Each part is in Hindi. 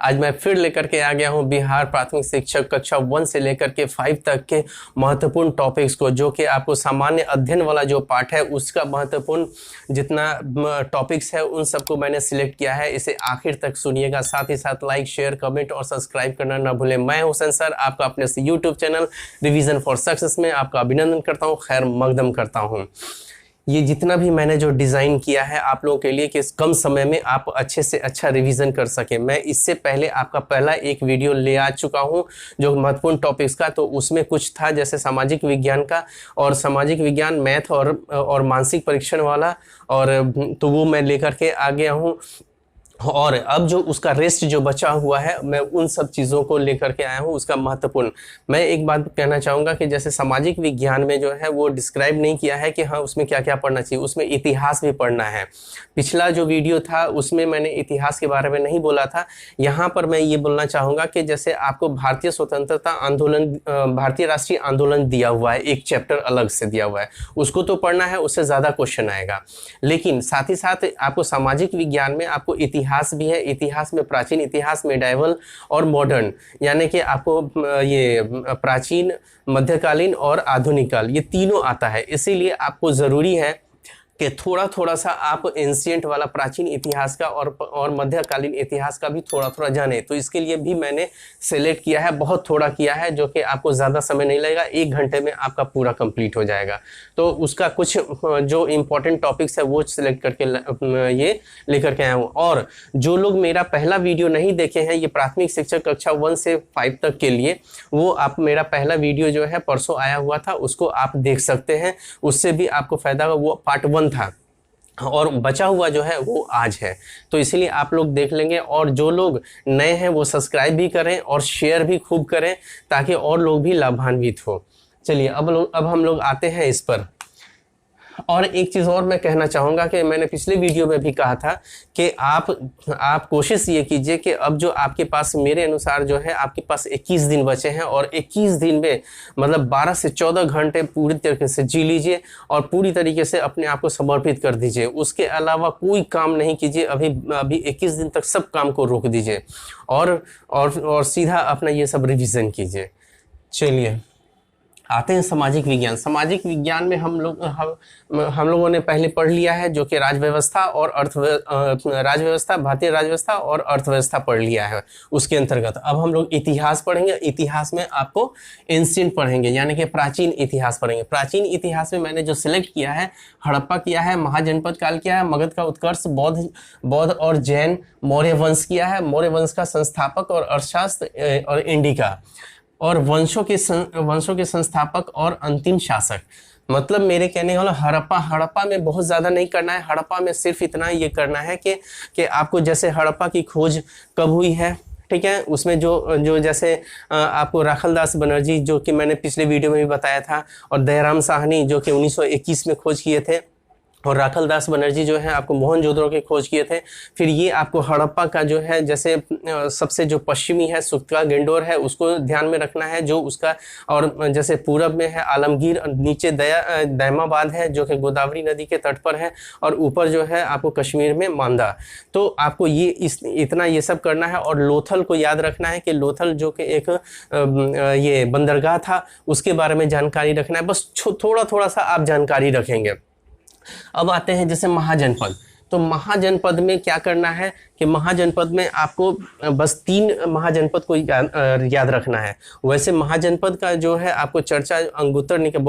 आज मैं फिर लेकर के आ गया हूं बिहार प्राथमिक शिक्षक कक्षा 1 से लेकर के 5 तक के महत्वपूर्ण टॉपिक्स को, जो कि आपको सामान्य अध्ययन वाला जो पार्ट है उसका महत्वपूर्ण जितना टॉपिक्स है उन सबको मैंने सिलेक्ट किया है। इसे आखिर तक सुनिएगा, साथ ही साथ लाइक, शेयर, कमेंट और सब्सक्राइब करना ना भूलें। मैं हुसैन सर आपका अपने YouTube channel revision for success में आपका अभिनंदन करता हूँ, खैर मकदम करता हूँ। ये जितना भी मैंने जो डिज़ाइन किया है आप लोगों के लिए कि कम समय में आप अच्छे से अच्छा रिवीजन कर सकें, मैं इससे पहले आपका पहला एक वीडियो ले आ चुका हूं जो महत्वपूर्ण टॉपिक्स का, तो उसमें कुछ था जैसे सामाजिक विज्ञान का और सामाजिक विज्ञान मैथ और मानसिक परीक्षण वाला, और तो वो मैं लेकर के आ गया हूँ। और अब जो उसका रेस्ट जो बचा हुआ है मैं उन सब चीज़ों को लेकर के आया हूँ उसका महत्वपूर्ण। मैं एक बात कहना चाहूँगा कि जैसे सामाजिक विज्ञान में जो है वो डिस्क्राइब नहीं किया है कि हाँ उसमें क्या क्या पढ़ना चाहिए, उसमें इतिहास भी पढ़ना है। पिछला जो वीडियो था उसमें मैंने इतिहास के बारे में नहीं बोला था। यहाँ पर मैं ये बोलना चाहूँगा कि जैसे आपको भारतीय स्वतंत्रता आंदोलन, भारतीय राष्ट्रीय आंदोलन दिया हुआ है, एक चैप्टर अलग से दिया हुआ है, उसको तो पढ़ना है, उससे ज़्यादा क्वेश्चन आएगा। लेकिन साथ ही साथ आपको सामाजिक विज्ञान में आपको इतिहास भी है, इतिहास में प्राचीन इतिहास, मेडाइवल और मॉडर्न, यानी कि आपको ये प्राचीन, मध्यकालीन और आधुनिक काल, ये तीनों आता है। इसीलिए आपको ज़रूरी है कि थोड़ा थोड़ा सा आप एंशिएंट वाला प्राचीन इतिहास का और मध्यकालीन इतिहास का भी थोड़ा थोड़ा जाने। तो इसके लिए भी मैंने सेलेक्ट किया है, बहुत थोड़ा किया है, जो कि आपको ज़्यादा समय नहीं लगेगा, 1 घंटे में आपका पूरा कंप्लीट हो जाएगा। तो उसका कुछ जो इम्पोर्टेंट टॉपिक्स है वो सिलेक्ट करके ये लेकर के आया हूँ। और जो लोग मेरा पहला वीडियो नहीं देखे हैं, ये प्राथमिक शिक्षक कक्षा 1 से 5 तक के लिए, वो आप मेरा पहला वीडियो जो है परसों आया हुआ था, उसको आप देख सकते हैं, उससे भी आपको फ़ायदा होगा। वो पार्ट 1 था और बचा हुआ जो है वो आज है, तो इसलिए आप लोग देख लेंगे। और जो लोग नए हैं वो सब्सक्राइब भी करें और शेयर भी खूब करें ताकि और लोग भी लाभान्वित हो। चलिए अब हम लोग आते हैं इस पर। और एक चीज़ और मैं कहना चाहूँगा कि मैंने पिछले वीडियो में भी कहा था कि आप कोशिश ये कीजिए कि अब जो आपके पास, मेरे अनुसार जो है आपके पास 21 दिन बचे हैं, और 21 दिन में मतलब 12 से 14 घंटे पूरी तरीके से जी लीजिए और पूरी तरीके से अपने आप को समर्पित कर दीजिए। उसके अलावा कोई काम नहीं कीजिए, अभी 21 दिन तक सब काम को रोक दीजिए और सीधा अपना ये सब रिविज़न कीजिए। चलिए आते हैं सामाजिक विज्ञान। सामाजिक विज्ञान में हम लोगों ने पहले पढ़ लिया है जो कि राजव्यवस्था और राजव्यवस्था, भारतीय राजव्यवस्था और अर्थव्यवस्था पढ़ लिया है उसके अंतर्गत। अब हम लोग इतिहास पढ़ेंगे। इतिहास में आपको एंशिएंट पढ़ेंगे, यानी कि प्राचीन इतिहास पढ़ेंगे। प्राचीन इतिहास में मैंने जो सिलेक्ट किया है, हड़प्पा किया है, महाजनपद काल किया है, मगध का उत्कर्ष, बौद्ध और जैन, मौर्य वंश किया है, मौर्य वंश का संस्थापक और अर्थशास्त्र और इंडिका, और वंशों के संस्थापक और अंतिम शासक। मतलब मेरे कहने वाला हड़प्पा में बहुत ज़्यादा नहीं करना है। हड़प्पा में सिर्फ इतना ये करना है कि आपको जैसे हड़प्पा की खोज कब हुई है, ठीक है, उसमें जो जैसे आपको राखलदास बनर्जी, जो कि मैंने पिछले वीडियो में भी बताया था, और दयाराम साहनी जो कि 1921 में खोज किए थे, और राखलदास बनर्जी जो है आपको मोहनजोदड़ो की खोज किए थे। फिर ये आपको हड़प्पा का जो है जैसे सबसे जो पश्चिमी है सुक्का गेंडोर है, उसको ध्यान में रखना है जो उसका, और जैसे पूरब में है आलमगीर, नीचे दैमाबाद है जो कि गोदावरी नदी के तट पर है, और ऊपर जो है आपको कश्मीर में मांदा। तो आपको इतना ये सब करना है। और लोथल को याद रखना है कि लोथल जो कि एक ये बंदरगाह था, उसके बारे में जानकारी रखना है। बस थोड़ा थोड़ा सा आप जानकारी रखेंगे। अब आते हैं जैसे महाजनपद। तो महाजनपद में क्या करना है कि महाजनपद में आपको बस 3 महाजनपद को याद रखना है। वैसे महाजनपद का जो है आपको चर्चा अंगुत्तर निकाय,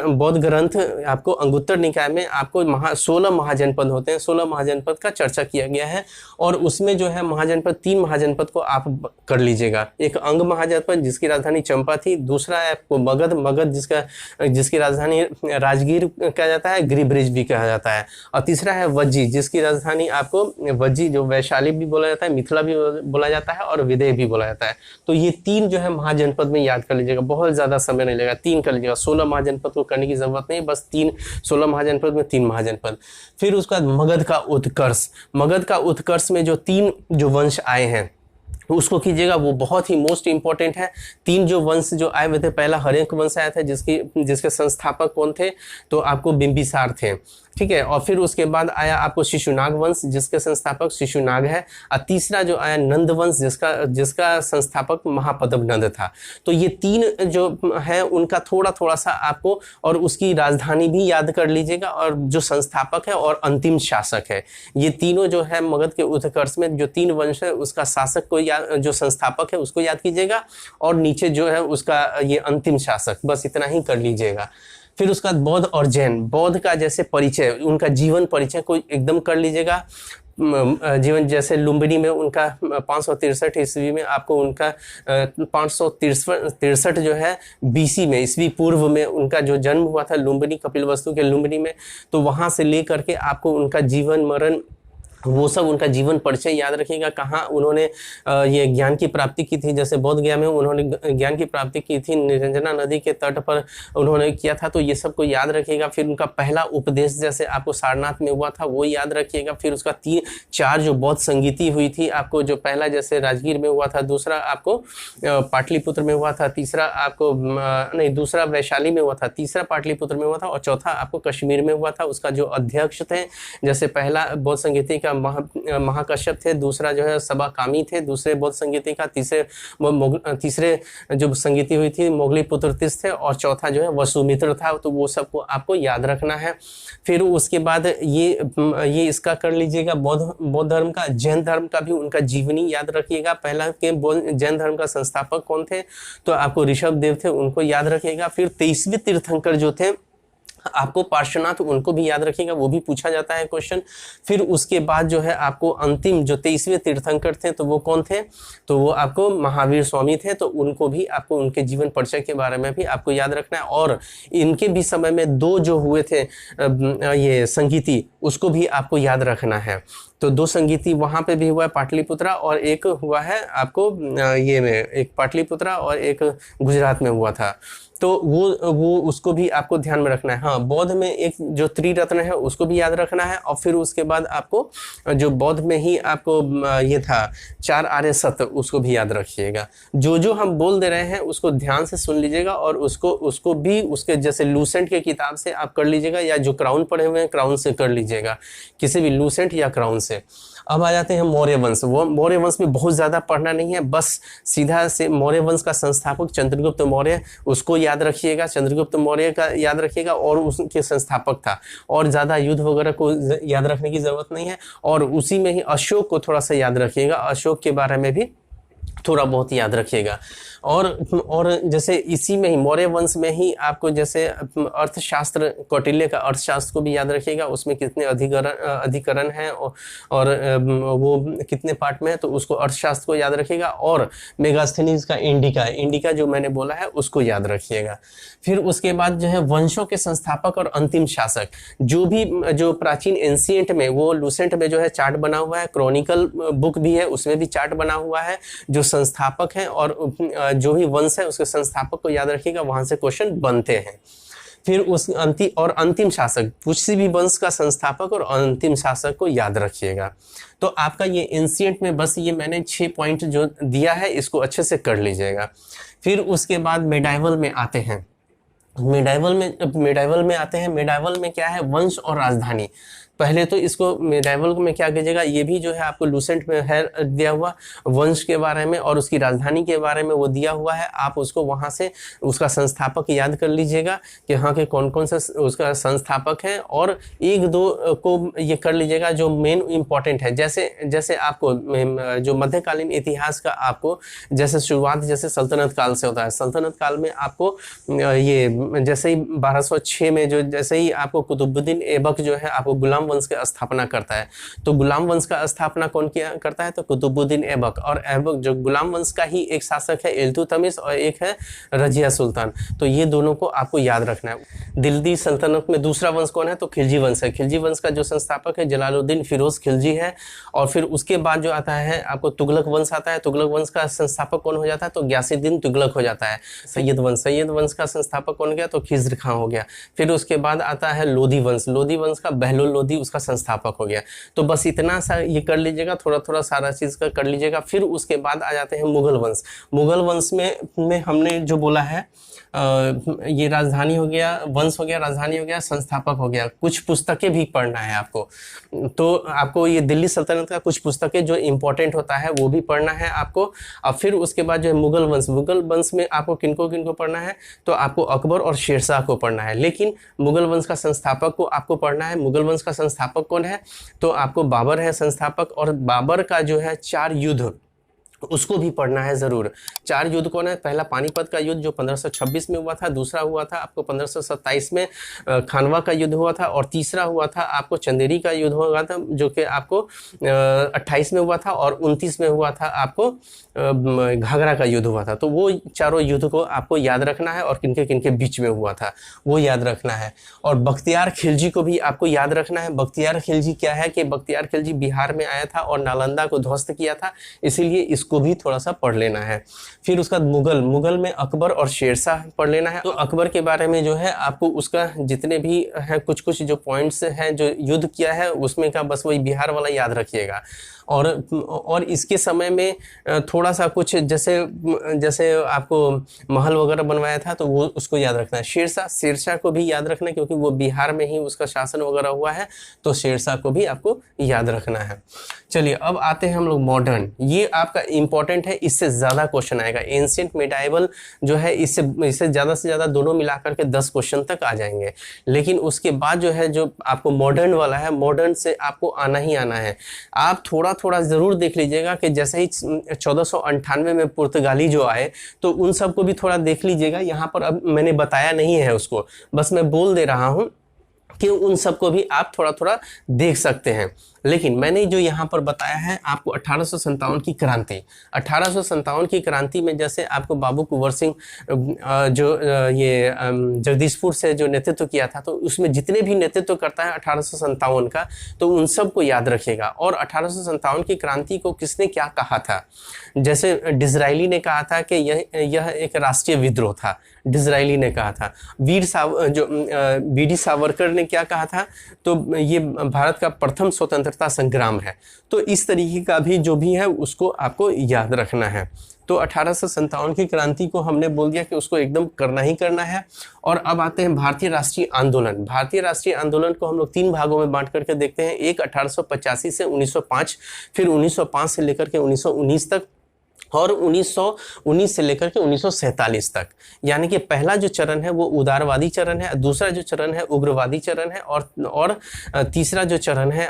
बौद्ध ग्रंथ, आपको अंगुत्तर निकाय में आपको 16 महाजनपद होते हैं, 16 महाजनपद का चर्चा किया गया है। और उसमें जो है महाजनपद, 3 महाजनपद को आप कर लीजिएगा। एक अंग महाजनपद जिसकी राजधानी चंपा थी, दूसरा है आपको मगध जिसकी राजधानी राजगीर कहा जाता है, गिरिब्रिज भी कहा जाता है, और तीसरा है वज्जी जिसकी राजधानी आपको वज्जी जो वैशाली भी बोला जाता है, मिथिला भी बोला जाता है, और विदेह भी बोला जाता है। तो ये 3 जो है महाजनपद में याद कर लीजिएगा, बहुत ज़्यादा समय नहीं लगेगा, 3 कर लीजिएगा। 16 महाजनपद को करने की ज़रूरत नहीं, बस 16 महाजनपद में 3 महाजनपद। फिर उसका मगध का उत्कर्ष में जो 3 जो वंश आए हैं उसको कीजिएगा, वो बहुत ही मोस्ट इंपॉर्टेंट है। 3 जो वंश जो आए हुए थे, पहला हर्यक वंश आया था जिसके संस्थापक कौन थे, तो आपको बिंबिसार थे। ठीक है। और फिर उसके बाद आया आपको शिशुनाग वंश, जिसके संस्थापक शिशुनाग है। और तीसरा जो आया नंद वंश, जिसका संस्थापक महापद्म नंद था। तो ये तीन जो है उनका थोड़ा थोड़ा सा आपको, और उसकी राजधानी भी याद कर लीजिएगा, और जो संस्थापक है और अंतिम शासक है, ये तीनों जो है मगध के उत्कर्ष में जो तीन वंश है उसका शासक को जो संस्थापक है उसको याद कीजिएगा, और नीचे जो है उसका ये अंतिम शासक, बस इतना ही कर लीजिएगा। फिर उसका बाद बौद्ध और जैन, बौद्ध का जैसे परिचय, उनका जीवन परिचय को एकदम कर लीजिएगा। जीवन जैसे लुम्बिनी में उनका 563 ईस्वी में आपको उनका 563 जो है बीसी में, ईस्वी पूर्व में उनका जो जन्म हुआ था लुम्बिनी, कपिलवस्तु के लुम्बिनी में। तो वहाँ से लेकर के आपको उनका जीवन मरण, वो सब उनका जीवन परिचय याद रखिएगा। कहाँ उन्होंने ये ज्ञान की प्राप्ति की थी, जैसे बोध गया में उन्होंने ज्ञान की प्राप्ति की थी, निरंजना नदी के तट पर उन्होंने किया था, तो ये सब को याद रखिएगा। फिर उनका पहला उपदेश जैसे आपको सारनाथ में हुआ था वो याद रखिएगा। फिर उसका 4 जो बौद्ध संगीति हुई थी आपको, जो पहला जैसे राजगीर में हुआ था, दूसरा आपको पाटलिपुत्र में हुआ था, तीसरा आपको नहीं, दूसरा वैशाली में हुआ था, तीसरा पाटलिपुत्र में हुआ था, और चौथा आपको कश्मीर में हुआ था। उसका जो अध्यक्ष थे, जैसे पहला बौद्ध संगीति का महाकश्यप थे, दूसरा जो है सबाकामी थे दूसरे बौद्ध संगीति का, तीसरे जो संगीति हुई थी मोगली पुत्रतिस थे, और चौथा जो है वसुमित्र था। तो वो सबको आपको याद रखना है। फिर उसके बाद ये इसका कर लीजिएगा बौद्ध धर्म का। जैन धर्म का भी उनका जीवनी याद रखिएगा। पहला के जैन धर्म का संस्थापक कौन थे, तो आपको ऋषभ देव थे, उनको याद रखिएगा। फिर 23वें तीर्थंकर जो थे आपको पार्श्वनाथ, उनको भी याद रखिएगा, वो भी पूछा जाता है क्वेश्चन। फिर उसके बाद जो है आपको अंतिम जो 23वें तीर्थंकर थे, तो वो कौन थे, तो वो आपको महावीर स्वामी थे। तो उनको भी आपको उनके जीवन परिचय के बारे में भी आपको याद रखना है। और इनके भी समय में 2 जो हुए थे ये संगीति, उसको भी आपको याद रखना है। तो 2 संगीति वहाँ पे भी हुआ है पाटलिपुत्रा, और एक हुआ है आपको ये में, एक पाटलिपुत्रा और एक गुजरात में हुआ था। तो वो उसको भी आपको ध्यान में रखना है। हाँ, बौद्ध में एक जो त्रिरत्न है उसको भी याद रखना है। और फिर उसके बाद आपको जो बौद्ध में ही आपको ये था 4 आर्य सत्य, उसको भी याद रखिएगा। जो हम बोल दे रहे हैं उसको ध्यान से सुन लीजिएगा, और उसको भी उसके जैसे लूसेंट के किताब से आप कर लीजिएगा, या जो क्राउन पढ़े हुए हैं क्राउन से कर लीजिएगा, किसी भी लूसेंट या क्राउन से। अब आ जाते हैं मौर्य वंश। वो मौर्य वंश में बहुत ज़्यादा पढ़ना नहीं है, बस सीधा से मौर्य वंश का संस्थापक चंद्रगुप्त मौर्य, उसको याद रखिएगा, चंद्रगुप्त मौर्य का याद रखिएगा, और उसके संस्थापक था। और ज़्यादा युद्ध वगैरह को याद रखने की ज़रूरत नहीं है। और उसी में ही अशोक को थोड़ा सा याद रखिएगा, अशोक के बारे में भी थोड़ा बहुत याद रखिएगा। और जैसे इसी में ही मौर्य वंश में ही आपको जैसे अर्थशास्त्र, कौटिल्य का अर्थशास्त्र को भी याद रखिएगा, उसमें कितने अधिकरण हैं और वो कितने पार्ट में है, तो उसको अर्थशास्त्र को याद रखिएगा। और मेगास्थनीज का इंडिका जो मैंने बोला है उसको याद रखिएगा। फिर उसके बाद जो है वंशों के संस्थापक और अंतिम शासक, जो प्राचीन एंशिएंट में, वो लूसेंट में जो है चार्ट बना हुआ है, क्रॉनिकल बुक भी है उसमें भी चार्ट बना हुआ है, जो संस्थापक हैं और जो भी वंश है उसके संस्थापक को याद रखिएगा, वहां से क्वेश्चन बनते हैं। फिर उस अंतिम शासक, किसी भी वंश का संस्थापक और अंतिम शासक को याद रखिएगा। तो आपका ये एंशिएंट में बस ये मैंने 6 पॉइंट जो दिया है इसको अच्छे से कर लीजिएगा। फिर उसके बाद मेडाइवल में आते हैं। मेडाइवल में आते हैं। मेडाइवल में क्या है, वंश और राजधानी। पहले तो इसको मेडाइवल में क्या कीजिएगा, ये भी जो है आपको लूसेंट में है दिया हुआ, वंश के बारे में और उसकी राजधानी के बारे में वो दिया हुआ है। आप उसको वहाँ से उसका संस्थापक याद कर लीजिएगा कि हाँ के कौन कौन सा उसका संस्थापक है, और 1-2 को ये कर लीजिएगा जो मेन इम्पॉर्टेंट है। जैसे आपको जो मध्यकालीन इतिहास का आपको जैसे शुरुआत जैसे सल्तनत काल से होता है। सल्तनत काल में आपको ये जैसे ही 1206 में जो जैसे ही आपको कुतुबुद्दीन ऐबक जो है आपको गुलाम वंश की स्थापना करता है। तो गुलाम वंश का स्थापना कौन किया करता है, तो कुतुबुद्दीन ऐबक। और ऐबक जो गुलाम वंश का ही एक शासक है इल्तुतमिश, और एक है रजिया सुल्तान। तो ये दोनों को आपको याद रखना है। दिल्ली सल्तनत में दूसरा वंश कौन है, तो खिलजी वंश है। खिलजी वंश का जो संस्थापक है जलालुद्दीन फिरोज खिलजी है। और फिर उसके बाद जो आता है आपको तुगलक वंश आता है। तुगलक वंश का संस्थापक कौन हो जाता है, तो गयासुद्दीन तुगलक हो जाता है। सैयद वंश का संस्थापक कौन गया, तो खिज्र खां हो गया। फिर उसके बाद आता है लोधी वंश। लोधी वंश का बहलोल लोधी उसका संस्थापक हो गया। तो बस इतना सा ये कर लीजिएगा, थोड़ा थोड़ा सारा चीज़ का कर लीजिएगा। फिर उसके बाद आ जाते हैं मुगल वंश। मुगल वंश में हमने जो बोला है ये राजधानी हो गया, वंश हो गया, राजधानी हो गया, संस्थापक हो गया। कुछ पुस्तकें भी पढ़ना है आपको, तो आपको ये दिल्ली सल्तनत का कुछ पुस्तकें जो इम्पोर्टेंट होता है वो भी पढ़ना है आपको। और फिर उसके बाद जो है मुगल वंश, मुगल वंश में आपको किनको किनको पढ़ना है, तो आपको अकबर और शेरशाह को पढ़ना है। लेकिन मुगल वंश का संस्थापक को आपको पढ़ना है। मुगल वंश का संस्थापक कौन है, तो आपको बाबर है संस्थापक, और बाबर का जो है 4 युद्ध उसको भी पढ़ना है ज़रूर। 4 युद्ध कौन है, पहला पानीपत का युद्ध जो 1526 में हुआ था, दूसरा हुआ था आपको 1527 में खानवा का युद्ध हुआ था, और तीसरा हुआ था आपको चंदेरी का युद्ध हुआ था जो कि आपको 28 में हुआ था, और 29 में हुआ था आपको घाघरा का युद्ध हुआ था। तो वो चारों युद्ध को आपको याद रखना है, और किनके किनके बीच में हुआ था वो याद रखना है। और बख्तियार खिलजी को भी आपको याद रखना है। बख्तियार खिलजी क्या है कि बख्तियार खिलजी बिहार में आया था और नालंदा को ध्वस्त किया था, इसीलिए इसको भी थोड़ा सा पढ़ लेना है। फिर उसका मुगल में अकबर और शेरशाह पढ़ लेना है। तो अकबर के बारे में जो है आपको उसका जितने भी है कुछ कुछ जो पॉइंट्स हैं जो युद्ध किया है उसमें का बस वही बिहार वाला याद रखिएगा। और इसके समय में थोड़ा सा कुछ जैसे आपको महल वगैरह बनवाया था तो वो उसको याद रखना है। शेरशाह को भी याद रखना है क्योंकि वो बिहार में ही उसका शासन वगैरह हुआ है, तो शेरशाह को भी आपको याद रखना है। चलिए अब आते हैं हम लोग मॉडर्न। ये आपका इंपॉर्टेंट है, इससे ज़्यादा क्वेश्चन आएगा। एंशिएंट मेडाइवल जो है इससे ज़्यादा से ज़्यादा दोनों मिलाकर के 10 क्वेश्चन तक आ जाएंगे। लेकिन उसके बाद जो है जो आपको मॉडर्न वाला है, मॉडर्न से आपको आना ही आना है। आप थोड़ा थोड़ा ज़रूर देख लीजिएगा कि जैसे ही 1498 में पुर्तगाली जो आए तो उन सबको भी थोड़ा देख लीजिएगा। यहाँ पर अब मैंने बताया नहीं है उसको, बस मैं बोल दे रहा हूँ कि उन सबको भी आप थोड़ा थोड़ा देख सकते हैं। लेकिन मैंने जो यहाँ पर बताया है आपको 1857 की क्रांति, 1857 की क्रांति में जैसे आपको बाबू कुंवर सिंह जो ये जगदीशपुर से जो नेतृत्व किया था, तो उसमें जितने भी नेतृत्व करता है 1857 का, तो उन सब को याद रखिएगा। और 1857 की क्रांति को किसने क्या कहा था, जैसे डिज़रायली ने कहा था कि यह एक राष्ट्रीय विद्रोह था, डिज़रायली ने कहा था। वीडी सावरकर ने क्या कहा था, तो ये भारत का प्रथम स्वतंत्रता संग्राम है। तो इस तरीके का भी जो भी है उसको आपको याद रखना है। तो 1857 की क्रांति को हमने बोल दिया कि उसको एकदम करना ही करना है। और अब आते हैं भारतीय राष्ट्रीय आंदोलन। भारतीय राष्ट्रीय आंदोलन को हम लोग 3 भागों में बांट करके देखते हैं। एक 1885 से 1905, फिर 1905 से लेकर के 1919 तक, और 1919 से लेकर के 1947 तक। यानी कि पहला जो चरण है वो उदारवादी चरण है, दूसरा जो चरण है उग्रवादी चरण है, और तीसरा जो चरण है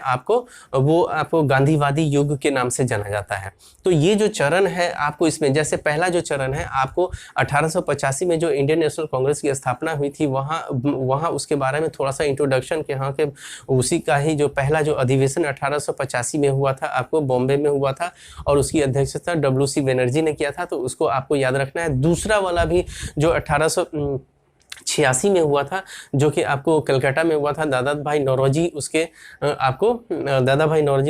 वो आपको गांधीवादी युग के नाम से जाना जाता है। तो ये जो चरण है आपको इसमें, जैसे पहला जो चरण है आपको 1885 में जो इंडियन नेशनल कांग्रेस की स्थापना हुई थी वहाँ उसके बारे में थोड़ा सा इंट्रोडक्शन के हाँ के उसी का ही जो पहला जो अधिवेशन 1885 में हुआ था आपको बॉम्बे में हुआ था, और उसकी अध्यक्षता WC बनर्जी ने किया था, तो उसको आपको याद रखना है। दूसरा वाला भी जो 1886 में हुआ था, जो कि आपको कलकत्ता में हुआ था, दादा भाई नौरोजी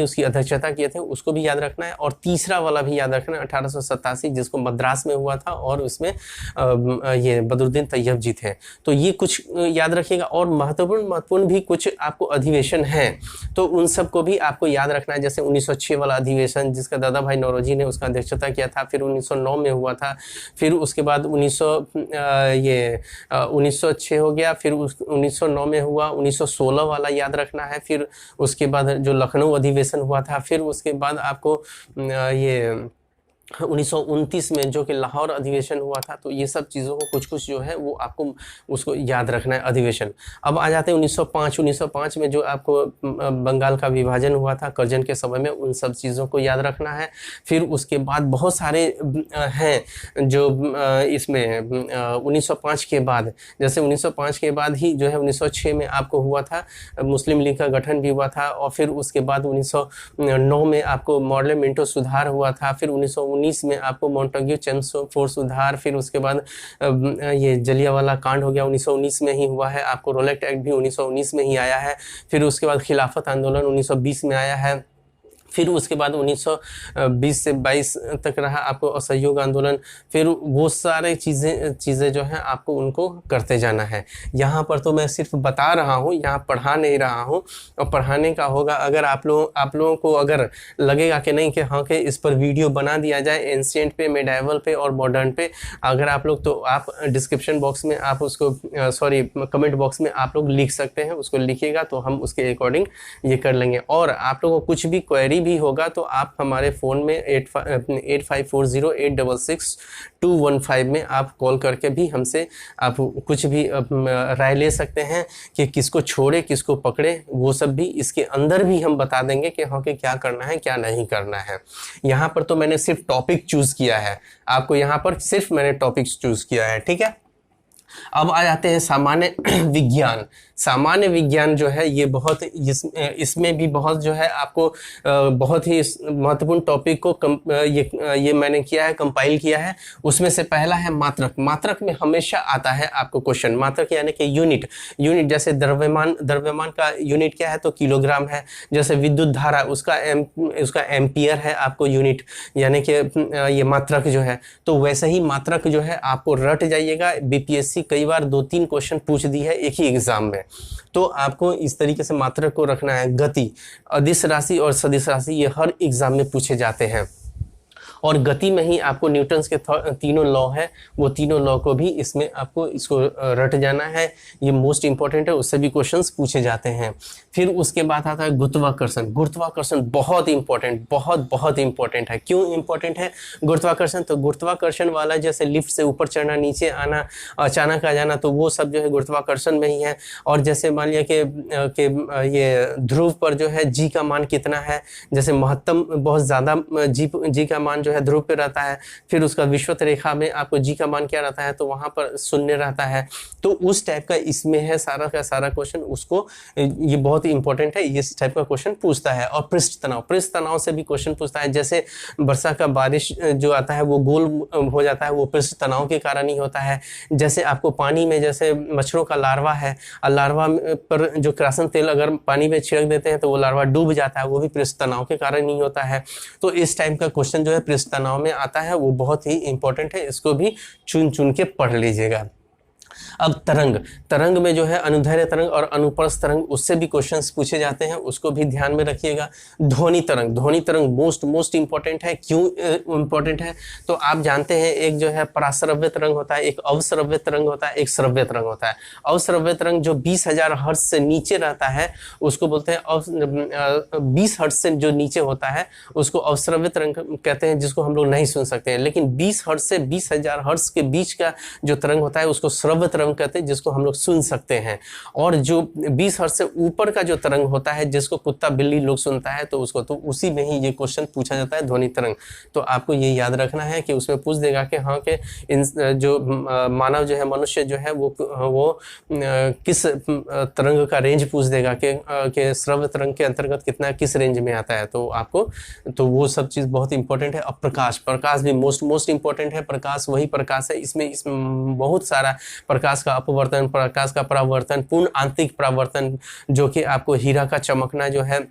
उसकी अध्यक्षता किए थे, उसको भी याद रखना है। और तीसरा वाला भी याद रखना है 1887 जिसको मद्रास में हुआ था, और उसमें ये बदरुद्दीन तैयब जी थे। तो ये कुछ याद रखिएगा। और महत्वपूर्ण भी कुछ आपको अधिवेशन है, तो उन सबको भी आपको याद रखना है। जैसे 1906 वाला अधिवेशन जिसका दादा भाई नौरोजी ने उसका अध्यक्षता किया था, फिर 1909 में हुआ था, फिर उसके बाद 1906 हो गया, फिर 1909 में हुआ, 1916 वाला याद रखना है, फिर उसके बाद जो लखनऊ अधिवेशन हुआ था, फिर उसके बाद आपको ये 1929 में जो कि लाहौर अधिवेशन हुआ था। तो ये सब चीज़ों को कुछ जो है वो आपको उसको याद रखना है अधिवेशन। अब आ जाते हैं 1905 में जो आपको बंगाल का विभाजन हुआ था कर्जन के समय में, उन सब चीज़ों को याद रखना है। फिर उसके बाद बहुत सारे हैं जो इसमें 1905 के बाद, जैसे 1905 के बाद ही जो है 1906 में आपको हुआ था मुस्लिम लीग का गठन भी हुआ था, और फिर उसके बाद 1909 में आपको मॉडल मिंटो सुधार हुआ था, फिर 1919 में आपको मोंटेग्यू चेम्सफोर्ड सुधार, फिर उसके बाद ये जलियांवाला कांड हो गया 1919 में ही हुआ है, आपको रोलेट एक्ट भी 1919 में ही आया है, फिर उसके बाद खिलाफत आंदोलन 1920 में आया है, फिर उसके बाद 1920 से 22 तक रहा आपको असहयोग आंदोलन। फिर वो सारे चीज़ें जो हैं आपको उनको करते जाना है। यहाँ पर तो मैं सिर्फ बता रहा हूँ, यहाँ पढ़ा नहीं रहा हूँ। और पढ़ाने का होगा अगर आप लोगों को अगर लगेगा कि नहीं कि हाँ कि इस पर वीडियो बना दिया जाए एंशिएंट पे, मेडाइवल पे और मॉडर्न पे, अगर आप लोग, तो आप डिस्क्रिप्शन बॉक्स में आप उसको कमेंट बॉक्स में आप लोग लिख सकते हैं, उसको लिखिएगा तो हम उसके अकॉर्डिंग ये कर लेंगे। और आप लोगों को कुछ भी क्वेरी भी होगा तो आप हमारे फ़ोन में 8540866215 में आप कॉल करके भी हमसे आप कुछ भी राय ले सकते हैं कि किसको छोड़े किसको पकड़े। वो सब भी इसके अंदर भी हम बता देंगे कि हाँ कि क्या करना है क्या नहीं करना है। यहाँ पर तो मैंने सिर्फ टॉपिक चूज़ किया है, आपको यहाँ पर सिर्फ मैंने टॉपिक चूज़ किया है, ठीक है। अब आ जाते हैं सामान्य विज्ञान। सामान्य विज्ञान जो है ये बहुत इसमें भी बहुत जो है आपको बहुत ही महत्वपूर्ण टॉपिक को ये मैंने किया है, कंपाइल किया है। उसमें से पहला है मात्रक। मात्रक में हमेशा आता है आपको क्वेश्चन। मात्रक यानी कि यूनिट जैसे द्रव्यमान का यूनिट क्या है तो किलोग्राम है। जैसे विद्युत धारा उसका एम्पियर है आपको यूनिट, यानी कि ये मात्रक जो है। तो वैसे ही मात्रक जो है आपको रट जाइएगा। बीपीएससी कई बार 2-3 क्वेश्चन पूछ दी है एक ही एग्जाम में, तो आपको इस तरीके से मात्रक को रखना है। गति, अदिश राशि और सदिश राशि ये हर एग्जाम में पूछे जाते हैं। और गति में ही आपको न्यूटन्स के तीनों लॉ है, वो तीनों लॉ को भी इसमें आपको इसको रट जाना है। ये मोस्ट इंपॉर्टेंट है, उससे भी क्वेश्चंस पूछे जाते हैं। फिर उसके बाद आता है गुरुत्वाकर्षण। गुरुत्वाकर्षण बहुत इंपॉर्टेंट, बहुत इंपॉर्टेंट है। क्यों इंपॉर्टेंट है गुरुत्वाकर्षण? तो गुरुत्वाकर्षण वाला जैसे लिफ्ट से ऊपर चढ़ना, नीचे आना, अचानक आ जाना, तो वो सब जो है गुरुत्वाकर्षण में ही है। और जैसे मान लिया कि ये ध्रुव पर जो है जी का मान कितना है, जैसे महत्तम बहुत ज़्यादा जी का मान जो है ध्रुव पे रहता है। फिर उसका विषुवत रेखा में आपको जी का मान क्या रहता है, तो वहां पर शून्य रहता है। तो उस टाइप का इसमें है सारा का सारा क्वेश्चन, उसको ये बहुत इंपॉर्टेंट है, इस टाइप का क्वेश्चन पूछता है। और पृष्ठ तनाव से भी क्वेश्चन पूछता है। जैसे वर्षा का बारिश जो आता है वो गोल हो जाता है, वो पृष्ठ तनाव के कारण ही होता है। जैसे आपको पानी में जैसे मच्छरों का लार्वा है, और लार्वा पर जो किरासन तेल अगर पानी में छिड़क देते हैं तो वो लार्वा डूब जाता है, वो भी पृष्ठ तनाव के कारण ही होता है। तो इस टाइप का क्वेश्चन जो है पृष्ठ तनाव में आता है, वो बहुत ही इंपॉर्टेंट है, इसको भी चुन के पढ़ लीजिएगा। अब तरंग में जो है अनुदैर्ध्य तरंग और अनुप्रस्थ तरंग, उससे भी क्वेश्चंस पूछे जाते हैं, उसको भी ध्यान में रखिएगा। ध्वनि तरंग मोस्ट इंपॉर्टेंट है। क्यों इंपॉर्टेंट है? तो आप जानते हैं एक जो है पराश्रव्य तरंग होता है, एक अवश्रव्य तरंग होता है, एक श्रव्य तरंग होता है। अवश्रव्य तरंग जो 20,000 हर्ट्ज से नीचे रहता है उसको बोलते हैं 20 हर्ट्ज से जो नीचे होता है उसको अवश्रव्य तरंग कहते हैं, जिसको हम लोग नहीं सुन सकते हैं। लेकिन 20 हर्ट्ज से 20,000 हर्ट्ज के बीच का जो तरंग होता है उसको श्रव्य तरंग कहते हैं, जिसको हम लोग सुन सकते हैं। और जो 20 हर्ट्ज से ऊपर का जो तरंग होता है जिसको कुत्ता बिल्ली लोग सुनता है तो उसको, तो उसी में ही ये क्वेश्चन पूछा जाता है ध्वनि तरंग। तो आपको ये याद रखना है कि उसमें पूछ देगा कि हाँ कि इन जो मानव जो है, मनुष्य जो है वो किस तरंग का रेंज पूछ देगा कि श्रव्य तरंग के अंतर्गत कितना किस रेंज में आता है। तो आपको तो वो सब चीज़ बहुत इंपॉर्टेंट है। अब प्रकाश भी मोस्ट इंपॉर्टेंट है। प्रकाश वही प्रकाश है, इसमें बहुत सारा प्रकाश का अपवर्तन, प्रकाश का परावर्तन, पूर्ण आंतरिक परावर्तन, जो कि आपको हीरा का चमकना जो है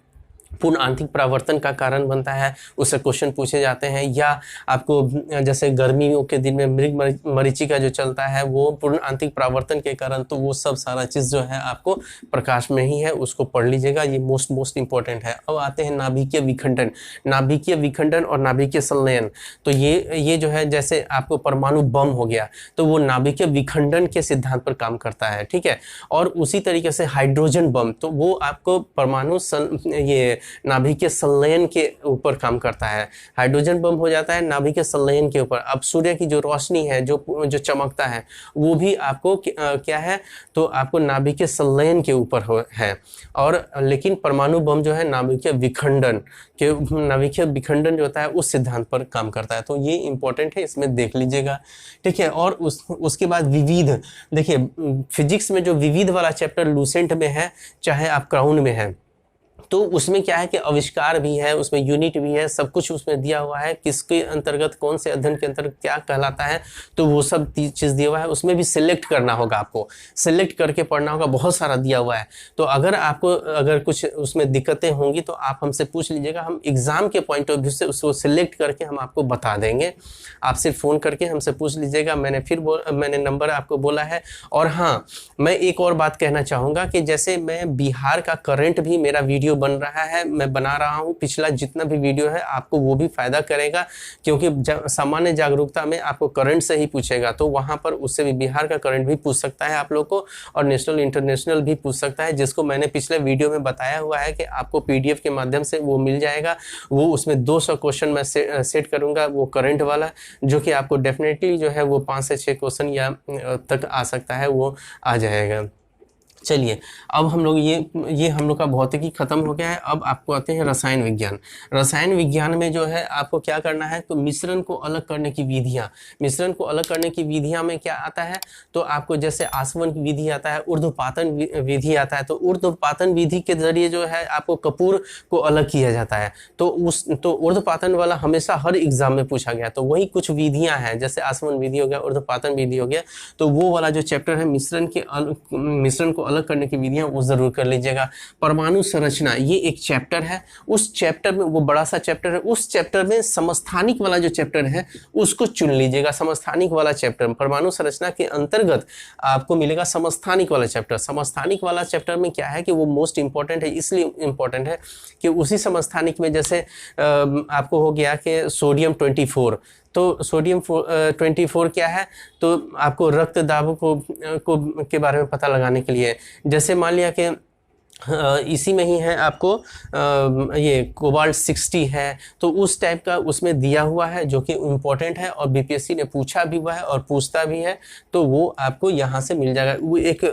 पूर्ण आंतरिक परावर्तन का कारण बनता है, उससे क्वेश्चन पूछे जाते हैं। या आपको जैसे गर्मियों के दिन में मृग मरीचिका जो चलता है वो पूर्ण आंतरिक परावर्तन के कारण, तो वो सब सारा चीज़ जो है आपको प्रकाश में ही है, उसको पढ़ लीजिएगा, ये मोस्ट इंपॉर्टेंट है। अब आते हैं नाभिकीय विखंडन और नाभिकीय संलयन। तो ये जो है जैसे आपको परमाणु बम हो गया तो वो नाभिकीय विखंडन के सिद्धांत पर काम करता है, ठीक है। और उसी तरीके से हाइड्रोजन बम, तो वो आपको परमाणु ये नाभिकीय संलयन के ऊपर काम करता है। हाइड्रोजन बम हो जाता है नाभिकीय संलयन के ऊपर। अब सूर्य की जो रोशनी है जो चमकता है वो भी आपको क्या है, तो आपको नाभिकीय संलयन के ऊपर है। और लेकिन परमाणु बम जो है नाभिकीय विखंडन जो होता है उस सिद्धांत पर काम करता है। तो ये इंपॉर्टेंट है, इसमें देख लीजिएगा, ठीक है। और उसके बाद विविध, देखिए फिजिक्स में जो विविध वाला चैप्टर लूसेंट में है, चाहे आप क्राउन में है, तो उसमें क्या है कि आविष्कार भी है, उसमें यूनिट भी है, सब कुछ उसमें दिया हुआ है, किसके अंतर्गत कौन से अध्ययन के अंतर्गत क्या कहलाता है, तो वो सब चीज़ दिया हुआ है। उसमें भी सिलेक्ट करना होगा, आपको सिलेक्ट करके पढ़ना होगा, बहुत सारा दिया हुआ है। तो अगर आपको अगर कुछ उसमें दिक्कतें होंगी तो आप हमसे पूछ लीजिएगा, हम एग्ज़ाम के पॉइंट ऑफ व्यू से उसको सिलेक्ट करके हम आपको बता देंगे। आप सिर्फ फ़ोन करके हमसे पूछ लीजिएगा, मैंने नंबर आपको बोला है। और हाँ, मैं एक और बात कहना चाहूँगा कि जैसे मैं बिहार का करंट भी मेरा वीडियो बन रहा है, मैं बना रहा हूँ, पिछला जितना भी वीडियो है आपको वो भी फ़ायदा करेगा, क्योंकि सामान्य जागरूकता में आपको करंट से ही पूछेगा, तो वहाँ पर उससे भी बिहार का करंट भी पूछ सकता है आप लोग को, और नेशनल इंटरनेशनल भी पूछ सकता है, जिसको मैंने पिछले वीडियो में बताया हुआ है कि आपको PDF के माध्यम से वो मिल जाएगा। वो उसमें 200 क्वेश्चन मैं सेट करूँगा, वो करंट वाला, जो कि आपको डेफिनेटली जो है वो 5 से 6 क्वेश्चन या तक आ सकता है, वो आ जाएगा। चलिए, अब हम लोग ये हम लोग का भौतिकी खत्म हो गया है। अब आपको आते हैं रसायन विज्ञान। रसायन विज्ञान में जो है आपको क्या करना है, तो मिश्रण को अलग करने की विधियाँ, मिश्रण को अलग करने की विधियाँ में क्या आता है, तो आपको जैसे आसवन की विधि आता है, ऊर्ध्वपातन विधि आता है। तो ऊर्ध्वपातन विधि के जरिए जो है आपको कपूर को अलग किया जाता है। तो ऊर्ध्वपातन वाला हमेशा हर एग्जाम में पूछा गया। तो वही कुछ विधियाँ हैं, जैसे आसवन विधि हो गया, ऊर्ध्वपातन विधि हो गया, तो वो वाला जो चैप्टर है मिश्रण को अलग करने की विधियां, वो जरूर कर लीजिएगा। परमाणु संरचना, ये एक चैप्टर है, उस चैप्टर में, वो बड़ा सा चैप्टर है, उस चैप्टर में समस्थानिक वाला जो चैप्टर है उसको चुन लीजिएगा। समस्थानिक वाला चैप्टर, परमाणु संरचना के अंतर्गत आपको मिलेगा समस्थानिक वाला चैप्टर। समस्थानिक वाला चैप्टर में क्या है कि वो मोस्ट इंपॉर्टेंट है, इसलिए इंपॉर्टेंट है कि उसी समस्थानिक में जैसे आपको हो गया कि सोडियम 24, तो सोडियम 24 क्या है, तो आपको रक्त दाब को के बारे में पता लगाने के लिए, जैसे मान लिया कि इसी में ही है आपको ये कोबाल्ट 60 है, तो उस टाइप का उसमें दिया हुआ है, जो कि इम्पोर्टेंट है और BPSC ने पूछा भी हुआ है और पूछता भी है, तो वो आपको यहाँ से मिल जाएगा। वो एक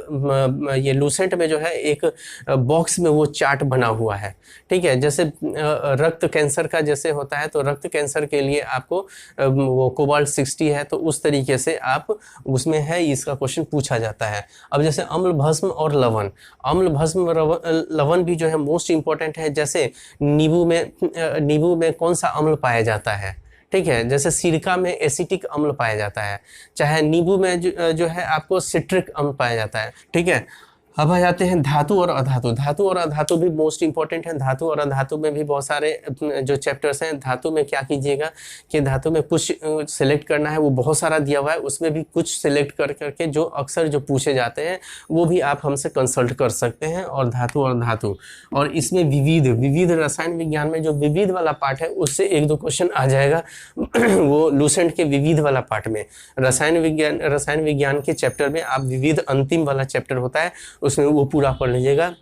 ये लूसेंट में जो है एक बॉक्स में वो चार्ट बना हुआ है, ठीक है। जैसे रक्त कैंसर का जैसे होता है, तो रक्त कैंसर के लिए आपको वो कोबाल्ट 60 है, तो उस तरीके से आप उसमें है, इसका क्वेश्चन पूछा जाता है। अब जैसे अम्ल भस्म और लवण, अम्ल भस्म लवण भी जो है मोस्ट इंपॉर्टेंट है। जैसे नींबू में कौन सा अम्ल पाया जाता है, ठीक है। जैसे सिरका में एसिटिक अम्ल पाया जाता है, चाहे नींबू में जो है आपको सिट्रिक अम्ल पाया जाता है, ठीक है। अब आ जाते हैं धातु और अधातु। धातु और अधातु भी मोस्ट इंपॉर्टेंट है। धातु और अधातु में भी बहुत सारे जो चैप्टर्स हैं। धातु में क्या कीजिएगा कि धातु में कुछ सिलेक्ट करना है, वो बहुत सारा दिया हुआ है, उसमें भी कुछ सिलेक्ट कर करके जो अक्सर जो पूछे जाते हैं वो भी आप हमसे कंसल्ट कर सकते हैं। और धातु और धातु, और इसमें विविध रसायन विज्ञान में जो विविध वाला पार्ट है उससे 1-2 क्वेश्चन आ जाएगा वो लूसेंट के विविध वाला पार्ट में। रसायन विज्ञान के चैप्टर में आप विविध अंतिम वाला चैप्टर होता है, उसमें वो पूरा पढ़ लीजिएगा।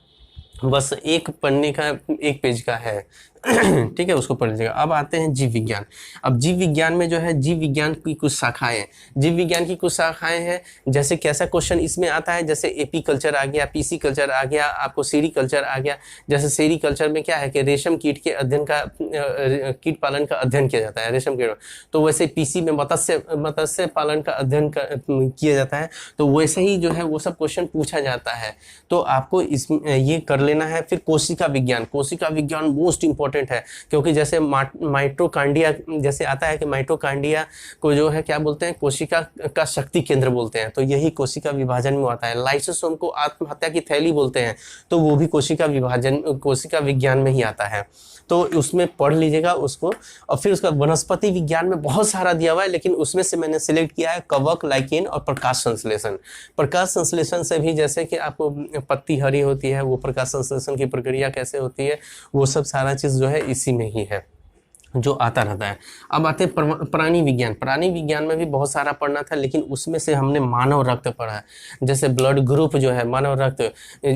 बस एक पन्ने का 1 पेज का है ठीक है, उसको पढ़ लीजिएगा। अब आते हैं जीव विज्ञान। अब जीव विज्ञान में जो है जीव विज्ञान की कुछ शाखाएं हैं। जैसे कैसा क्वेश्चन इसमें आता है, जैसे एपी कल्चर आ गया, पीसी कल्चर आ गया, आपको सेरी कल्चर आ गया। जैसे सेरी कल्चर में क्या है कि रेशम कीट के अध्ययन का कीट पालन का अध्ययन किया जाता है रेशम कीट, तो वैसे पीसी में मत्स्य पालन का अध्ययन किया जाता है। तो वैसे ही जो है वो सब क्वेश्चन पूछा जाता है, तो आपको ये कर लेना है। फिर कोशिका विज्ञान मोस्ट इंपॉर्टेंट है, क्योंकि जैसे माइटोकांड्रिया जैसे आता है कि माइटोकांड्रिया को जो है क्या बोलते हैं, कोशिका का शक्ति केंद्र बोलते हैं, तो यही कोशिका विभाजन में आता है। लाइसोसोम को आत्महत्या की थैली बोलते हैं, तो वो भी कोशिका विज्ञान में ही आता है, तो उसमें पढ़ लीजिएगा उसको। और फिर उसका वनस्पति विज्ञान में बहुत सारा दिया हुआ है, लेकिन उसमें से मैंने सिलेक्ट किया है कवक, लाइकेन और प्रकाश संश्लेषण। प्रकाश संश्लेषण से भी जैसे कि आपको पत्ती हरी होती है, वो प्रकाश संश्लेषण की प्रक्रिया कैसे होती है, वो सब सारा चीज़ जो है इसी में ही है, जो आता रहता है। अब आते हैं प्राणी विज्ञान में भी बहुत सारा पढ़ना था, लेकिन उसमें से हमने मानव रक्त पढ़ा है। जैसे ब्लड ग्रुप जो है मानव रक्त,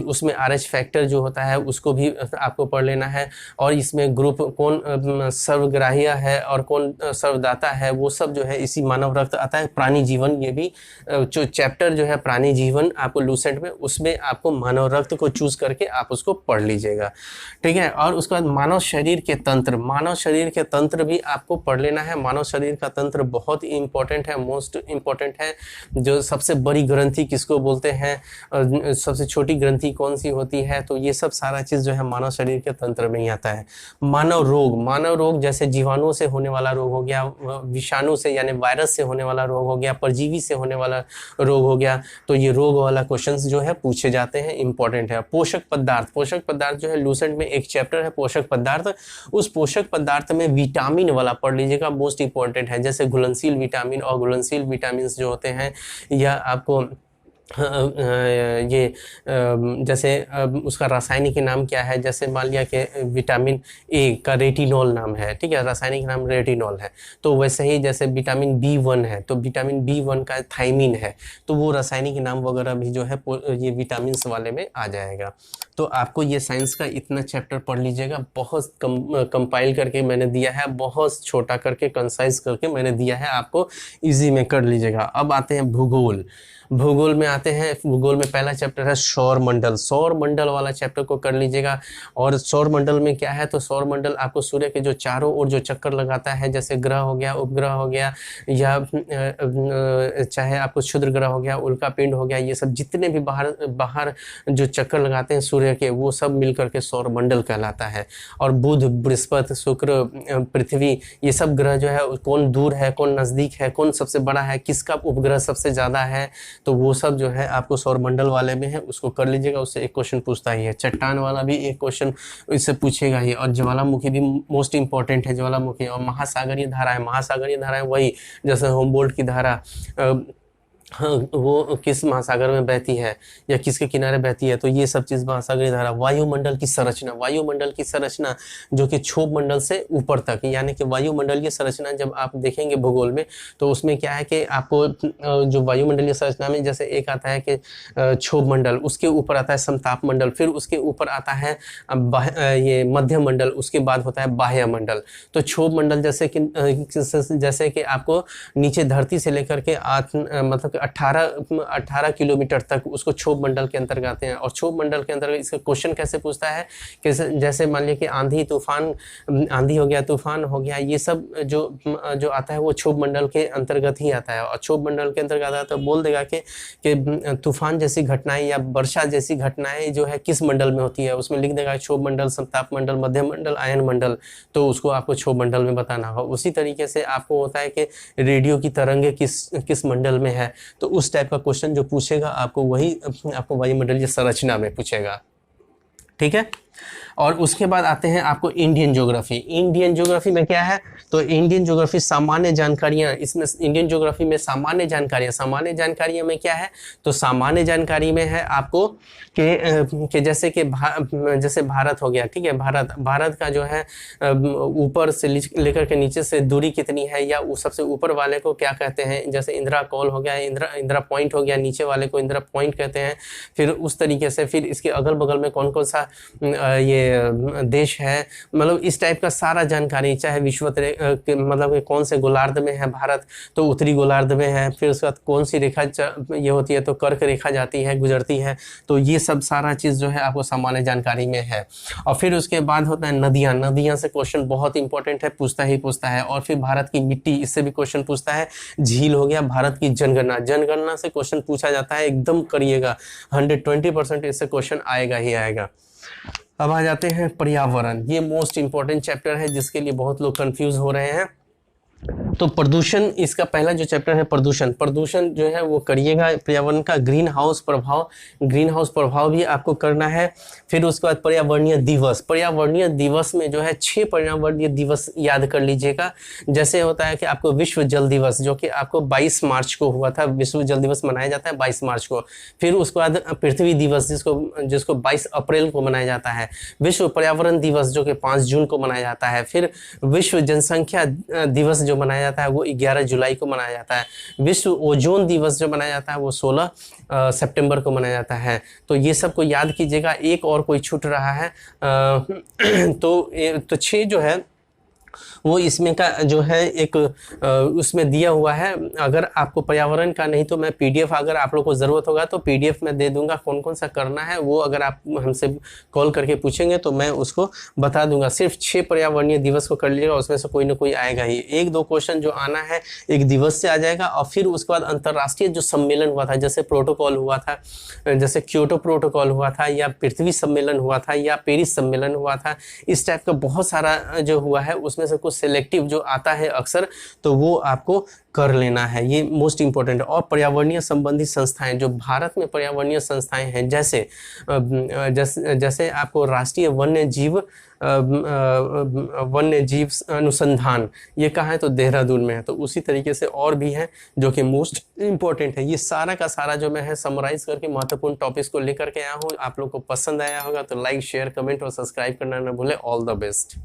उसमें RH फैक्टर जो होता है उसको भी आपको पढ़ लेना है। और इसमें ग्रुप कौन सर्वग्राह्य है और कौन सर्वदाता है, वो सब जो है इसी मानव रक्त आता है। प्राणी जीवन, ये भी जो चैप्टर जो है प्राणी जीवन आपको लूसेंट में, उसमें आपको मानव रक्त को चूज करके आप उसको पढ़ लीजिएगा, ठीक है। और उसके बाद मानव शरीर के तंत्र भी आपको पढ़ लेना है। मानव शरीर का तंत्र बहुत ही इंपॉर्टेंट है, मोस्ट इंपॉर्टेंट है। जो सबसे बड़ी ग्रंथि किसको बोलते हैं, सबसे छोटी ग्रंथि कौन सी होती है, तो ये सब सारा चीज़ जो है मानव शरीर के तंत्र में ही आता है। मानव रोग जैसे जीवाणुओं से होने वाला रोग हो गया, विषाणु से यानी वायरस से होने वाला रोग हो गया, परजीवी से होने वाला रोग हो गया, तो ये रोग वाला क्वेश्चंस जो है पूछे जाते हैं, इंपॉर्टेंट है। पोषक पदार्थ जो है लूसेंट में एक चैप्टर है पोषक पदार्थ, उस पोषक पदार्थ में विटामिन वाला पढ़ लीजिएगा, मोस्ट इंपॉर्टेंट है। जैसे घुलनशील विटामिन और घुलनशील विटामिन जो होते हैं, या आपको ये जैसे उसका रासायनिक नाम क्या है, जैसे मान लिया कि विटामिन ए का रेटिनॉल नाम है, ठीक है, रासायनिक नाम रेटिनॉल है। तो वैसे ही जैसे विटामिन B1 है, तो विटामिन B1 का थाइमिन है, तो वो रासायनिक नाम वगैरह भी जो है ये विटामिन्स वाले में आ जाएगा। तो आपको ये साइंस का इतना चैप्टर पढ़ लीजिएगा, बहुत कंपाइल करके मैंने दिया है, बहुत छोटा करके कंसाइज करके मैंने दिया है, आपको इजी में कर लीजिएगा। अब आते हैं भूगोल में आते हैं। भूगोल में पहला चैप्टर है सौर मंडल वाला चैप्टर को कर लीजिएगा। और सौर मंडल में क्या है, तो सौर मंडल आपको सूर्य के जो चारों ओर जो चक्कर लगाता है, जैसे ग्रह हो गया, उपग्रह हो गया, या चाहे आपको क्षुद्र ग्रह हो गया, उल्का पिंड हो गया, ये सब जितने भी बाहर जो चक्कर लगाते हैं सूर्य के, वो सब मिल करके सौर मंडल कहलाता है। और बुध, बृहस्पति, शुक्र, पृथ्वी, ये सब ग्रह जो है कौन दूर है, कौन नज़दीक है, कौन सबसे बड़ा है, किसका उपग्रह सबसे ज़्यादा है, तो वो सब जो है आपको सौर मंडल वाले में है, उसको कर लीजिएगा। उससे एक क्वेश्चन पूछता ही है। चट्टान वाला भी एक क्वेश्चन इससे पूछेगा ही। और ज्वालामुखी भी मोस्ट इंपॉर्टेंट है, ज्वालामुखी। और महासागरीय धाराएं वही जैसे होमबोल्ट की धारा, हाँ, वो किस महासागर में बहती है या किसके किनारे बहती है, तो ये सब चीज़ महासागरीय धारा। वायुमंडल की संरचना जो कि क्षोभ मंडल से ऊपर तक, यानी कि वायुमंडलीय संरचना जब आप देखेंगे भूगोल में, तो उसमें क्या है कि आपको जो वायुमंडलीय संरचना में जैसे एक आता है कि क्षोभ मंडल, उसके ऊपर आता है समताप मंडल, फिर उसके ऊपर आता है ये मध्य मंडल, उसके बाद होता है बाह्य मंडल। तो क्षोभ मंडल जैसे कि आपको नीचे धरती से लेकर के मतलब 18 किलोमीटर तक उसको क्षोभ मंडल के अंतर्गत आते हैं। और क्षोभ मंडल के अंतर्गत इसका क्वेश्चन कैसे पूछता है कि जैसे मान लिया कि आंधी हो गया, तूफान हो गया, ये सब जो आता है वो क्षोभ मंडल के अंतर्गत ही आता है। और क्षोभ मंडल के अंतर्गत आता है तो बोल देगा कि तूफान जैसी घटनाएं या वर्षा जैसी घटनाएं जो है किस मंडल में होती है, उसमें लिख देगा क्षोभ मंडल, समताप मंडल, मध्य मंडल, आयन मंडल, तो उसको आपको क्षोभ मंडल में बताना होगा। उसी तरीके से आपको होता है कि रेडियो की तरंगे किस मंडल में है, तो उस टाइप का क्वेश्चन जो पूछेगा आपको वही आपको वायुमंडलीय संरचना में पूछेगा, ठीक है। और उसके बाद आते हैं आपको इंडियन ज्योग्राफी में क्या है, तो इंडियन ज्योग्राफी सामान्य जानकारियाँ, इसमें इंडियन ज्योग्राफी में सामान्य जानकारियाँ में क्या है, तो सामान्य जानकारी में है आपको कि जैसे भारत हो गया, ठीक है, भारत का जो है ऊपर से लेकर के नीचे से दूरी कितनी है, या सबसे ऊपर वाले को क्या कहते हैं, जैसे इंदिरा कॉल हो गया, इंदिरा पॉइंट हो गया, नीचे वाले को इंदिरा पॉइंट कहते हैं। फिर उस तरीके से फिर इसके अगल बगल में कौन कौन सा ये देश है, मतलब इस टाइप का सारा जानकारी, चाहे मतलब कौन से गोलार्ध में है भारत, तो उत्तरी गोलार्ध में है। फिर उसके बाद कौन सी रेखा ये होती है, तो कर्क रेखा जाती है, गुजरती है, तो ये सब सारा चीज़ जो है आपको सामान्य जानकारी में है। और फिर उसके बाद होता है नदियाँ से क्वेश्चन बहुत इंपॉर्टेंट है, पूछता है। और फिर भारत की मिट्टी, इससे भी क्वेश्चन पूछता है। झील हो गया, भारत की जनगणना से क्वेश्चन पूछा जाता है, एकदम करिएगा, 120% इससे क्वेश्चन आएगा ही आएगा। अब आ जाते हैं पर्यावरण, ये मोस्ट इंपॉर्टेंट चैप्टर है जिसके लिए बहुत लोग कंफ्यूज हो रहे हैं। तो प्रदूषण, इसका पहला जो चैप्टर है प्रदूषण जो है वो करिएगा। पर्यावरण का ग्रीन हाउस प्रभाव भी आपको करना है। फिर उसके बाद पर्यावरणीय दिवस में जो है 6 पर्यावरणीय दिवस याद कर लीजिएगा। जैसे होता है कि आपको विश्व जल दिवस, जो कि आपको 22 मार्च को हुआ था, विश्व जल दिवस मनाया जाता है 22 मार्च को। फिर उसके बाद पृथ्वी दिवस जिसको 22 अप्रैल को मनाया जाता है। विश्व पर्यावरण दिवस जो कि 5 जून को मनाया जाता है। फिर विश्व जनसंख्या दिवस जो मनाया जाता है वो 11 जुलाई को मनाया जाता है। विश्व ओजोन दिवस जो मनाया जाता है वो 16 सितंबर को मनाया जाता है। तो ये सब को याद कीजिएगा। एक और कोई छूट रहा है तो 6 जो है वो इसमें का जो है एक उसमें दिया हुआ है। अगर आपको पर्यावरण का नहीं तो मैं पीडीएफ, अगर आप लोग को ज़रूरत होगा तो पीडीएफ में दे दूंगा कौन कौन सा करना है। वो अगर आप हमसे कॉल करके पूछेंगे तो मैं उसको बता दूंगा। सिर्फ 6 पर्यावरणीय दिवस को कर लीजिएगा, उसमें से कोई ना कोई आएगा ही। 1-2 क्वेश्चन जो आना है एक दिवस से आ जाएगा, और फिर उसके बाद अंतर्राष्ट्रीय जो सम्मेलन हुआ था, जैसे प्रोटोकॉल हुआ था, जैसे क्योटो प्रोटोकॉल हुआ था, या पृथ्वी सम्मेलन हुआ था, या पेरिस सम्मेलन हुआ था, इस टाइप का बहुत सारा जो हुआ है उसमें से कुछ सिलेक्टिव जो आता है अक्सर, तो वो आपको कर लेना है। ये मोस्ट इंपॉर्टेंट है। और पर्यावरणीय संबंधी संस्थाएं जो भारत में पर्यावरणीय संस्थाएं हैं, जैसे आपको राष्ट्रीय वन्य जीव अनुसंधान, ये कहाँ है तो देहरादून में है। तो उसी तरीके से और भी है जो कि मोस्ट इंपॉर्टेंट है। ये सारा का सारा जो मैं है समराइज करके महत्वपूर्ण टॉपिक्स को लेकर के आया हूँ। आप लोग को पसंद आया होगा तो लाइक, शेयर, कमेंट और सब्सक्राइब करना ना भूलें। All the best.